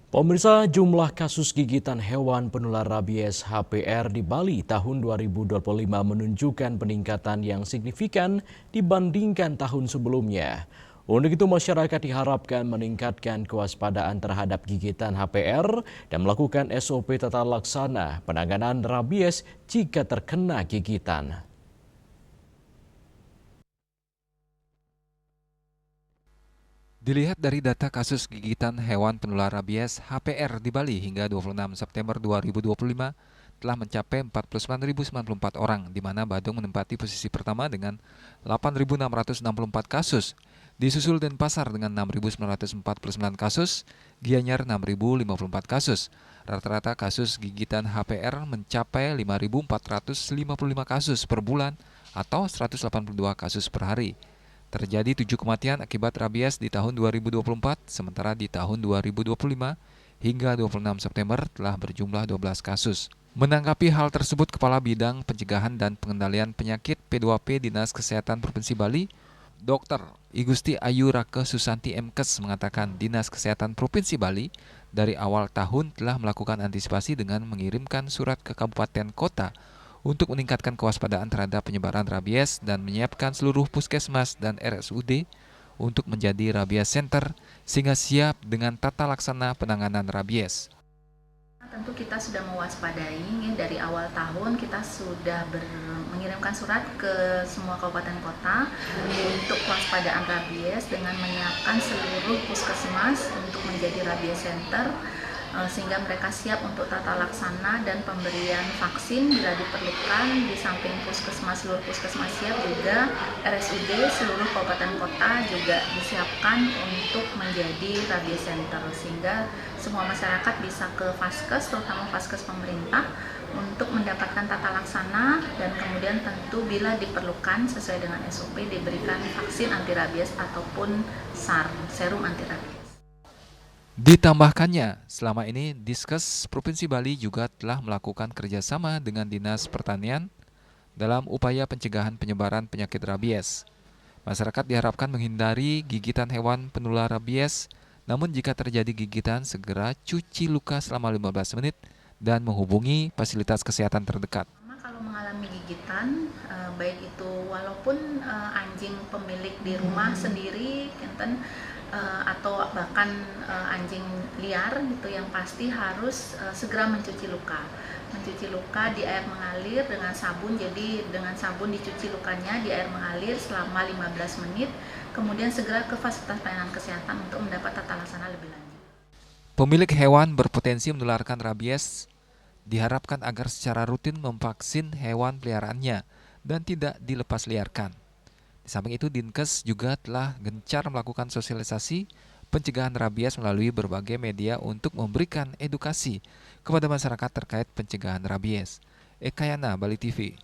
Pemirsa, jumlah kasus gigitan hewan penular rabies HPR di Bali tahun 2025 menunjukkan peningkatan yang signifikan dibandingkan tahun sebelumnya. Untuk itu, masyarakat diharapkan meningkatkan kewaspadaan terhadap gigitan HPR dan melakukan SOP tata laksana penanganan rabies jika terkena gigitan. Dilihat dari data kasus gigitan hewan penular rabies HPR di Bali hingga 26 September 2025 telah mencapai 49.094 orang, di mana Badung menempati posisi pertama dengan 8.664 kasus, disusul Denpasar dengan 6.949 kasus, Gianyar 6.054 kasus. Rata-rata kasus gigitan HPR mencapai 5.455 kasus per bulan atau 182 kasus per hari. Terjadi 7 kematian akibat rabies di tahun 2024, sementara di tahun 2025 hingga 26 September telah berjumlah 12 kasus. Menanggapi hal tersebut, Kepala Bidang Pencegahan dan Pengendalian Penyakit P2P Dinas Kesehatan Provinsi Bali, Dr. Igusti Ayu Rake Susanti Mkes mengatakan Dinas Kesehatan Provinsi Bali dari awal tahun telah melakukan antisipasi dengan mengirimkan surat ke kabupaten kota untuk meningkatkan kewaspadaan terhadap penyebaran rabies dan menyiapkan seluruh puskesmas dan RSUD untuk menjadi rabies center sehingga siap dengan tata laksana penanganan rabies. Tentu kita sudah mewaspadai dari awal tahun kita sudah mengirimkan surat ke semua kabupaten kota untuk kewaspadaan rabies dengan menyiapkan seluruh puskesmas untuk menjadi rabies center sehingga mereka siap untuk tata laksana dan pemberian vaksin bila diperlukan. Di samping puskesmas, seluruh puskesmas siap, juga RSUD seluruh kabupaten kota juga disiapkan untuk menjadi rabies center sehingga semua masyarakat bisa ke Vaskes, terutama Vaskes pemerintah, untuk mendapatkan tata laksana dan kemudian tentu bila diperlukan sesuai dengan SOP diberikan vaksin anti rabies ataupun SAR, serum anti rabies. Ditambahkannya, selama ini Diskes Provinsi Bali juga telah melakukan kerjasama dengan Dinas Pertanian dalam upaya pencegahan penyebaran penyakit rabies. Masyarakat diharapkan menghindari gigitan hewan penular rabies, namun jika terjadi gigitan segera cuci luka selama 15 menit dan menghubungi fasilitas kesehatan terdekat. Kalau mengalami gigitan, baik itu walaupun anjing pemilik di rumah sendiri, atau bahkan anjing liar gitu, yang pasti harus segera mencuci luka di air mengalir dengan sabun. Jadi dengan sabun dicuci lukanya di air mengalir selama 15 menit, kemudian segera ke fasilitas pelayanan kesehatan untuk mendapat tata laksana lebih lanjut. Pemilik hewan berpotensi menularkan rabies diharapkan agar secara rutin memvaksin hewan peliharaannya dan tidak dilepas liarkan. Di samping itu, Dinkes juga telah gencar melakukan sosialisasi pencegahan rabies melalui berbagai media untuk memberikan edukasi kepada masyarakat terkait pencegahan rabies. Ekayana, Bali TV.